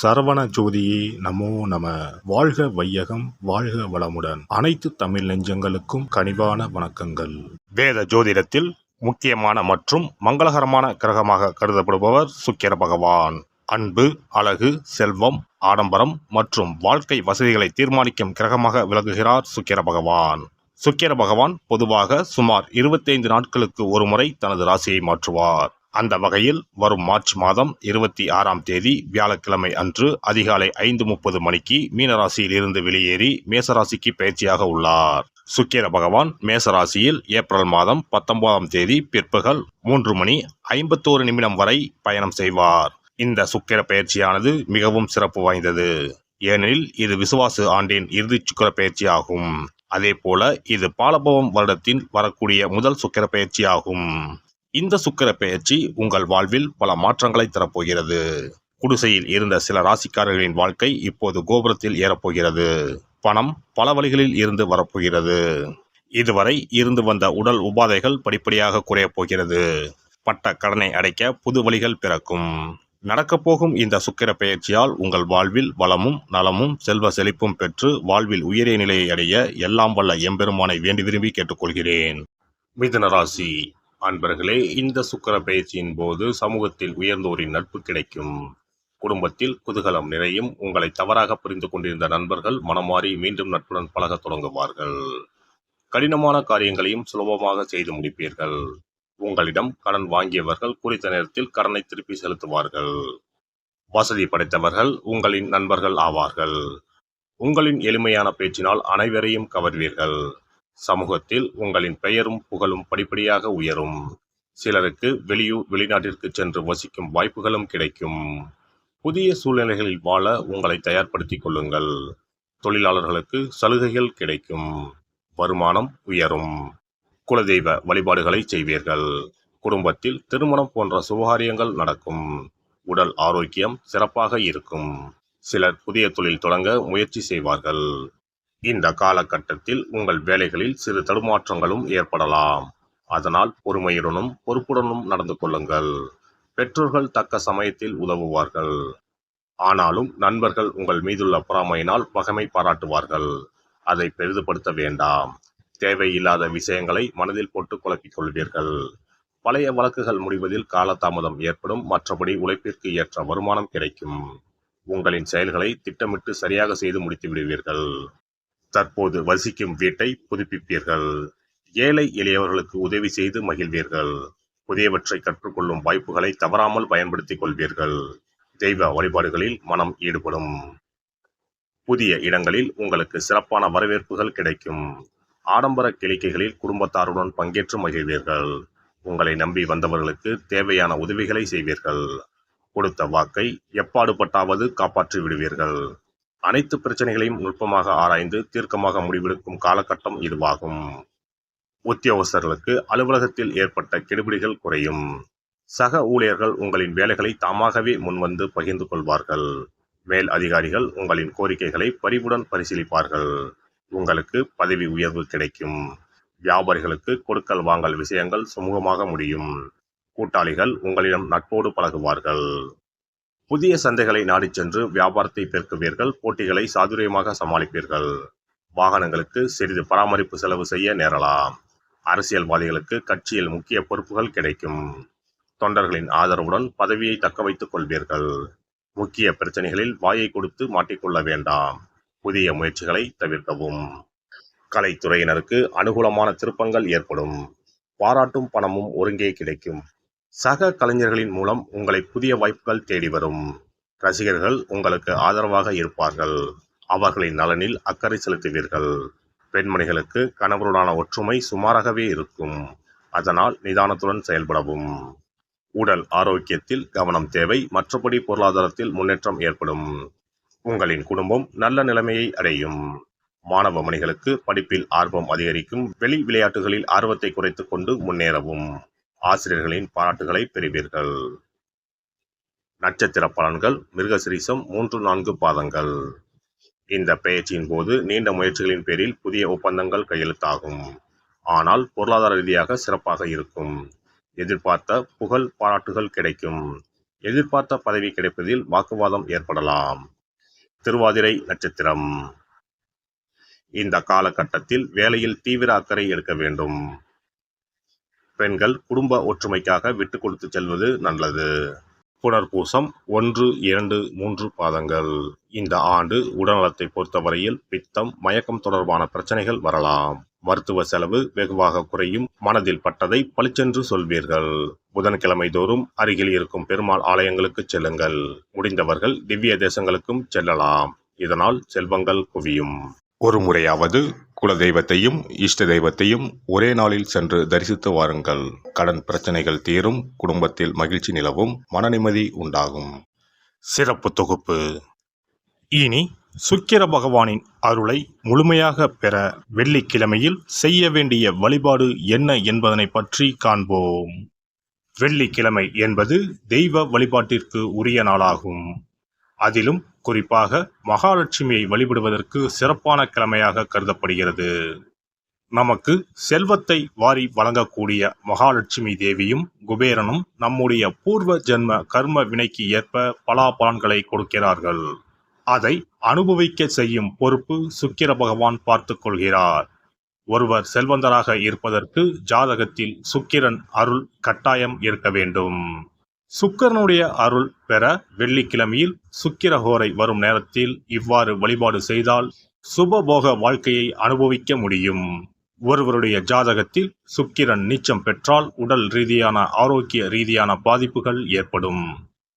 சரவண ஜோதியே நமோ நம. வாழ்க வையகம், வாழ்க வளமுடன். அனைத்து தமிழ் நெஞ்சங்களுக்கும் கனிவான வணக்கங்கள். வேத ஜோதிடத்தில் முக்கியமான மற்றும் மங்களகரமான கிரகமாக கருதப்படுபவர் சுக்கிர பகவான். அன்பு, அழகு, செல்வம், ஆடம்பரம் மற்றும் வாழ்க்கை வசதிகளை தீர்மானிக்கும் கிரகமாக விளங்குகிறார் சுக்கிர பகவான். சுக்கிர பகவான் பொதுவாக சுமார் 25 நாட்களுக்கு ஒருமுறை தனது ராசியை மாற்றுவார். அந்த வகையில் வரும் மார்ச் மாதம் 26ஆம் தேதி வியாழக்கிழமை அன்று அதிகாலை 5:30 மணிக்கு மீனராசியில் இருந்து வெளியேறி மேசராசிக்கு பயிற்சியாக உள்ளார். சுக்கிர பகவான் மேசராசியில் ஏப்ரல் மாதம் 19ஆம் தேதி பிற்பகல் 3:51 வரை பயணம் செய்வார். இந்த சுக்கிர பயிற்சியானது மிகவும் சிறப்பு வாய்ந்தது. ஏனெனில் இது விசுவாசு ஆண்டின் இறுதி சுக்கிர பயிற்சி ஆகும். அதே போல இது பாலபவம் வருடத்தின் வரக்கூடிய முதல் சுக்கிர பயிற்சி ஆகும். இந்த சுக்கிர பெயர்ச்சி உங்கள் வாழ்வில் பல மாற்றங்களை தரப்போகிறது. குடிசையில் இருந்த சில ராசிக்காரர்களின் வாழ்க்கை இப்போது கோபுரத்தில் ஏறப்போகிறது. பணம் பல வழிகளில் இருந்து வரப்போகிறது. இதுவரை இருந்து வந்த உடல் உபாதைகள் படிப்படியாக குறையப் போகிறது. பட்ட கடனை அடைக்க புது வழிகள் பிறக்கும். நடக்கப்போகும் இந்த சுக்கிர பெயர்ச்சியால் உங்கள் வாழ்வில் வளமும் நலமும் செல்வ செழிப்பும் பெற்று வாழ்வில் உயரிய நிலையை அடைய எல்லாம் வல்ல எம்பெருமானை வேண்டி விரும்பி கேட்டுக்கொள்கிறேன். மிதுன ராசி அன்பர்களே, இந்த சுக்கிர பயிற்சியின் போது சமூகத்தில் உயர்ந்தோரின் நட்பு கிடைக்கும். குடும்பத்தில் குதூகலம் நிறையும். உங்களை தவறாக புரிந்து கொண்டிருந்த நண்பர்கள் மனமாறி மீண்டும் நட்புடன் பழக தொடங்குவார்கள். கடினமான காரியங்களையும் சுலபமாக செய்து முடிப்பீர்கள். உங்களிடம் கடன் வாங்கியவர்கள் குறித்த நேரத்தில் கடனை திருப்பி செலுத்துவார்கள். வசதி படைத்தவர்கள் உங்களின் நண்பர்கள் ஆவார்கள். உங்களின் எளிமையான பேச்சினால் அனைவரையும் கவர்வீர்கள். சமூகத்தில் உங்களின் பெயரும் புகழும் படிப்படியாக உயரும். சிலருக்கு வெளியூர் வெளிநாட்டிற்கு சென்று வசிக்கும் வாய்ப்புகளும் கிடைக்கும். புதிய சூழ்நிலைகளில் வாழ உங்களை தயார்படுத்திக் கொள்ளுங்கள். தொழிலாளர்களுக்கு சலுகைகள் கிடைக்கும். வருமானம் உயரும். குலதெய்வ வழிபாடுகளை செய்வீர்கள். குடும்பத்தில் திருமணம் போன்ற சுபகாரியங்கள் நடக்கும். உடல் ஆரோக்கியம் சிறப்பாக இருக்கும். சிலர் புதிய தொழில் தொடங்க முயற்சி செய்வார்கள். இந்த காலகட்டத்தில் உங்கள் வேலைகளில் சிறு தடுமாற்றங்களும் ஏற்படலாம். அதனால் பொறுமையுடனும் பொறுப்புடனும் நடந்து கொள்ளுங்கள். பெற்றோர்கள் தக்க சமயத்தில் உதவுவார்கள். ஆனாலும் நண்பர்கள் உங்கள் மீதுள்ள பொறாமையினால் பகைமை பாராட்டுவார்கள். அதை பெரிதுபடுத்த வேண்டாம். தேவையில்லாத விஷயங்களை மனதில் போட்டு குழப்பிக் கொள்வீர்கள். பழைய வழக்குகள் முடிவதில் காலதாமதம் ஏற்படும். மற்றபடி உழைப்பிற்கு ஏற்ற வருமானம் கிடைக்கும். உங்களின் செயல்களை திட்டமிட்டு சரியாக செய்து முடித்து விடுவீர்கள். தற்போது வசிக்கும் வீட்டை புதுப்பிப்பீர்கள். ஏழை எளியவர்களுக்கு உதவி செய்து மகிழ்வீர்கள். புதியவற்றை கற்றுக்கொள்ளும் வாய்ப்புகளை தவறாமல் பயன்படுத்திக் கொள்வீர்கள். தெய்வ வழிபாடுகளில் மனம் ஈடுபடும். புதிய இடங்களில் உங்களுக்கு சிறப்பான வரவேற்புகள் கிடைக்கும். ஆடம்பர கிளிக்கைகளில் குடும்பத்தாருடன் பங்கேற்று மகிழ்வீர்கள். உங்களை நம்பி வந்தவர்களுக்கு தேவையான உதவிகளை செய்வீர்கள். கொடுத்த வாக்கை எப்பாடுபட்டாவது காப்பாற்றி விடுவீர்கள். அனைத்து பிரச்சனைகளையும் நுட்பமாக ஆராய்ந்து தீர்க்கமாக முடிவெடுக்கும் காலகட்டம் இதுவாகும். உத்தியோகஸ்தர்களுக்கு அலுவலகத்தில் ஏற்பட்ட கெடுபிடிகள் குறையும். சக ஊழியர்கள் உங்களின் வேலைகளை தாமாகவே முன்வந்து பகிர்ந்து கொள்வார்கள். மேல் அதிகாரிகள் உங்களின் கோரிக்கைகளை பரிவுடன் பரிசீலிப்பார்கள். உங்களுக்கு பதவி உயர்வு கிடைக்கும். வியாபாரிகளுக்கு கொடுக்கல் வாங்கல் விஷயங்கள் சுமூகமாக முடியும். கூட்டாளிகள் உங்களிடம் நட்போடு பழகுவார்கள். புதிய சந்தைகளை நாடிச் சென்று வியாபாரத்தை பெருக்குவீர்கள். போட்டிகளை சாதுரியமாக சமாளிப்பீர்கள். வாகனங்களுக்கு சிறிது பராமரிப்பு செலவு செய்ய நேரலாம். அரசியல்வாதிகளுக்கு கட்சியில் முக்கிய பொறுப்புகள் கிடைக்கும். தொண்டர்களின் ஆதரவுடன் பதவியை தக்க வைத்துக் கொள்வீர்கள். முக்கிய பிரச்சனைகளில் வாயை கொடுத்து மாட்டிக்கொள்ள வேண்டாம். புதிய முயற்சிகளை தவிர்க்கவும். கலைத்துறையினருக்கு அனுகூலமான திருப்பங்கள் ஏற்படும். பாராட்டும் பணமும் ஒருங்கே கிடைக்கும். சக கலைஞர்களின் மூலம் உங்களை புதிய வாய்ப்புகள் தேடி வரும். ரசிகர்கள் உங்களுக்கு ஆதரவாக இருப்பார்கள். அவர்களின் நலனில் அக்கறை செலுத்துவீர்கள். பெண்மணிகளுக்கு கணவருடான ஒற்றுமை சுமாராகவே இருக்கும். அதனால் நிதானத்துடன் செயல்படவும். உடல் ஆரோக்கியத்தில் கவனம் தேவை. மற்றபடி பொருளாதாரத்தில் முன்னேற்றம் ஏற்படும். உங்களின் குடும்பம் நல்ல நிலைமையை அடையும். மாணவ மணிகளுக்கு படிப்பில் ஆர்வம் அதிகரிக்கும். வெளி விளையாட்டுகளில் ஆர்வத்தை குறைத்துக் கொண்டு முன்னேறவும். ஆசிரியர்களின் பாராட்டுகளை பெறுவீர்கள். நட்சத்திர பலன்கள். மிருகசிரீசம் 3-4 பாதங்கள். இந்த பெயர்ச்சியின் போது நீண்ட முயற்சிகளின் பேரில் புதிய ஒப்பந்தங்கள் கையெழுத்தாகும். ஆனால் பொருளாதார ரீதியாக சிறப்பாக இருக்கும். எதிர்பார்த்த புகழ் பாராட்டுகள் கிடைக்கும். எதிர்பார்த்த பதவி கிடைப்பதில் வாக்குவாதம் ஏற்படலாம். திருவாதிரை நட்சத்திரம். இந்த காலகட்டத்தில் வேலையில் தீவிர அக்கறை எடுக்க வேண்டும். பெண்கள் குடும்ப ஒற்றுமைக்காக விட்டு கொடுத்து செல்வது நல்லது. புனர்பூசம் 1, 2, 3 பாதங்கள். இந்த ஆண்டு உடல்நலத்தை பொறுத்தவரையில் பித்தம், மயக்கம் தொடர்பான பிரச்சனைகள் வரலாம். மருத்துவ செலவு வெகுவாக குறையும். மனதில் பட்டதை பளிச்சென்று சொல்வீர்கள். புதன்கிழமை தோறும் அருகில் இருக்கும் பெருமாள் ஆலயங்களுக்கு செல்லுங்கள். முடிந்தவர்கள் திவ்ய தேசங்களுக்கும் செல்லலாம். இதனால் செல்வங்கள் குவியும். ஒரு முறையாவது குலதெய்வத்தையும் இஷ்ட தெய்வத்தையும் ஒரே நாளில் சென்று தரிசித்து வாருங்கள். கடன் பிரச்சனைகள் தீரும். குடும்பத்தில் மகிழ்ச்சி நிலவும். மன நிம்மதி உண்டாகும். சிறப்பு தொகுப்பு. இனி சுக்கிர பகவானின் அருளை முழுமையாக பெற வெள்ளிக்கிழமையில் செய்ய வேண்டிய வழிபாடு என்ன என்பதனை பற்றி காண்போம். வெள்ளிக்கிழமை என்பது தெய்வ வழிபாட்டிற்கு உரிய நாளாகும். அதிலும் குறிப்பாக மகாலட்சுமியை வழிபடுவதற்கு சிறப்பான கிழமையாக கருதப்படுகிறது. நமக்கு செல்வத்தை வாரி வழங்கக்கூடிய மகாலட்சுமி தேவியும் குபேரனும் நம்முடைய பூர்வ ஜென்ம கர்ம வினைக்கு ஏற்ப பலாபலன்களை கொடுக்கிறார்கள். அதை அனுபவிக்க செய்யும் பொறுப்பு சுக்கிர பகவான் பார்த்து கொள்கிறார். ஒருவர் செல்வந்தராக இருப்பதற்கு ஜாதகத்தில் சுக்கிரன் அருள் கட்டாயம் இருக்க வேண்டும். சுக்கிரனுடைய அருள் பெற வெள்ளிக்கிழமையில் சுக்கிரஹோரை வரும் நேரத்தில் இவ்வாறு வழிபாடு செய்தால் சுபபோக வாழ்க்கையை அனுபவிக்க முடியும். ஒருவருடைய ஜாதகத்தில் சுக்கிரன் நீச்சம் பெற்றால் உடல் ரீதியான ஆரோக்கிய ரீதியான பாதிப்புகள் ஏற்படும்.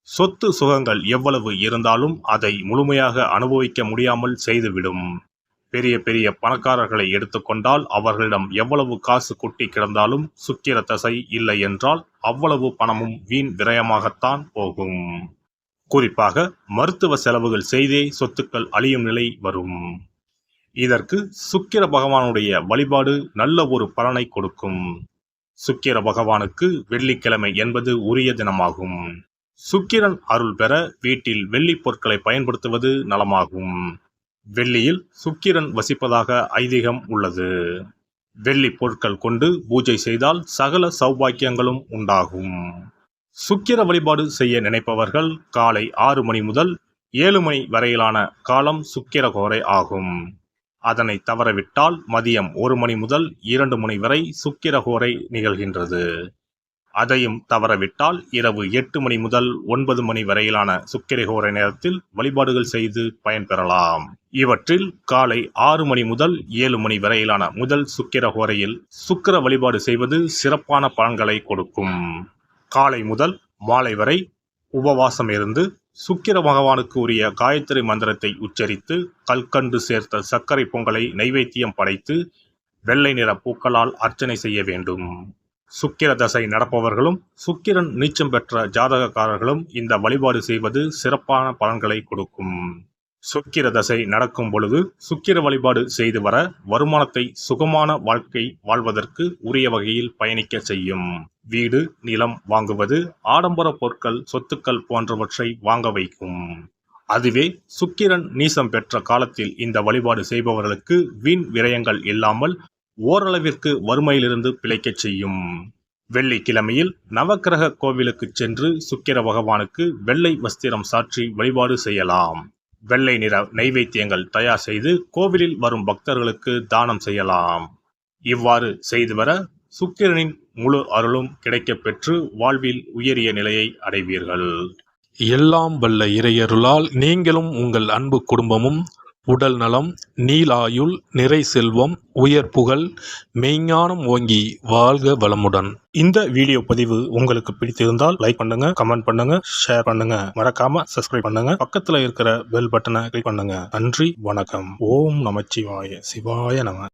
சொத்து சுகங்கள் எவ்வளவு இருந்தாலும் அதை முழுமையாக அனுபவிக்க முடியாமல் செய்துவிடும். பெரிய பெரிய பணக்காரர்களை எடுத்துக்கொண்டால் அவர்களிடம் எவ்வளவு காசு கொட்டி கிடந்தாலும் சுக்கிர தசை இல்லை என்றால் அவ்வளவு பணமும் வீண் விரயமாகத்தான் போகும். குறிப்பாக மருத்துவ செலவுகள் செய்தே சொத்துக்கள் அழியும் நிலை வரும். இதற்கு சுக்கிர பகவானுடைய வழிபாடு நல்ல ஒரு பலனை கொடுக்கும். சுக்கிர பகவானுக்கு வெள்ளிக்கிழமை என்பது உரிய தினமாகும். சுக்கிரன் அருள் பெற வீட்டில் வெள்ளி பொருட்களை பயன்படுத்துவது நலமாகும். வெள்ளியில் சுக்கிரன் வசிப்பதாக ஐதீகம் உள்ளது. வெள்ளி பொருட்கள் கொண்டு பூஜை செய்தால் சகல சௌபாக்கியங்களும் உண்டாகும். சுக்கிர வழிபாடு செய்ய நினைப்பவர்கள் காலை 6 மணி முதல் 7 மணி வரையிலான காலம் சுக்கிரஹோரை ஆகும். அதனை தவறவிட்டால் மதியம் 1 மணி முதல் 2 மணி வரை சுக்கிரஹோரை நிகழ்கின்றது. அதையும் தவறவிட்டால் இரவு 8 மணி முதல் 9 மணி வரையிலான சுக்கிரஹோரை நேரத்தில் வழிபாடுகள் செய்து பயன்பெறலாம். இவற்றில் காலை 6 மணி முதல் 7 மணி வரையிலான முதல் சுக்கிரஹோரையில் சுக்கிர வழிபாடு செய்வது சிறப்பான பலன்களை கொடுக்கும். காலை முதல் மாலை வரை உபவாசம் இருந்து சுக்கிர பகவானுக்கு உரிய காயத்ரி மந்திரத்தை உச்சரித்து கல்கண்டு சேர்த்த சர்க்கரை பொங்கலை நைவேத்தியம் படைத்து வெள்ளை நிற பூக்களால் அர்ச்சனை செய்ய வேண்டும். சுக்கிர தசை நடப்பவர்களும் சுக்கிரன் நீச்சம் பெற்ற ஜாதகக்காரர்களும் இந்த வழிபாடு செய்வது சிறப்பான பலன்களை கொடுக்கும். சுக்கிர தசை நடக்கும் பொழுது சுக்கிர வழிபாடு செய்து வர வருமானத்தை சுகமான வாழ்க்கை வாழ்வதற்கு உரிய வகையில் பயணிக்க செய்யும். வீடு, நிலம் வாங்குவது, ஆடம்பர பொருட்கள், சொத்துக்கள் போன்றவற்றை வாங்க வைக்கும். அதுவே சுக்கிரன் நீசம் பெற்ற காலத்தில் இந்த வழிபாடு செய்பவர்களுக்கு வீண் விரயங்கள் இல்லாமல் ஓரளவிற்கு வறுமையிலிருந்து பிழைக்கச் செய்யும். வெள்ளிக்கிழமையில் நவக்கிரக கோவிலுக்கு சென்று சுக்கிர பகவானுக்கு வெள்ளை வஸ்திரம் சாற்றி வழிபாடு செய்யலாம். வெள்ளை நிற நைவேத்தியங்கள் தயார் செய்து கோவிலில் வரும் பக்தர்களுக்கு தானம் செய்யலாம். இவ்வாறு செய்து வர சுக்கிரனின் முழு அருளும் கிடைக்கப் பெற்று வாழ்வில் உயரிய நிலையை அடைவீர்கள். எல்லாம் வல்ல இறையருளால் நீங்களும் உங்கள் அன்பு குடும்பமும் உடல் நலம், நீலாயுள், நிறை செல்வம், உயர் புகழ், மெய்ஞானம் ஓங்கி வாழ்க வளமுடன். இந்த வீடியோ பதிவு உங்களுக்கு பிடித்திருந்தால் லைக் பண்ணுங்க, கமெண்ட் பண்ணுங்க, ஷேர் பண்ணுங்க, மறக்காம சப்ஸ்கிரைப் பண்ணுங்க, பக்கத்துல இருக்கிற பெல் பட்டனை கிளிக் பண்ணுங்க. நன்றி, வணக்கம். ஓம் நமச்சிவாய. சிவாய நம.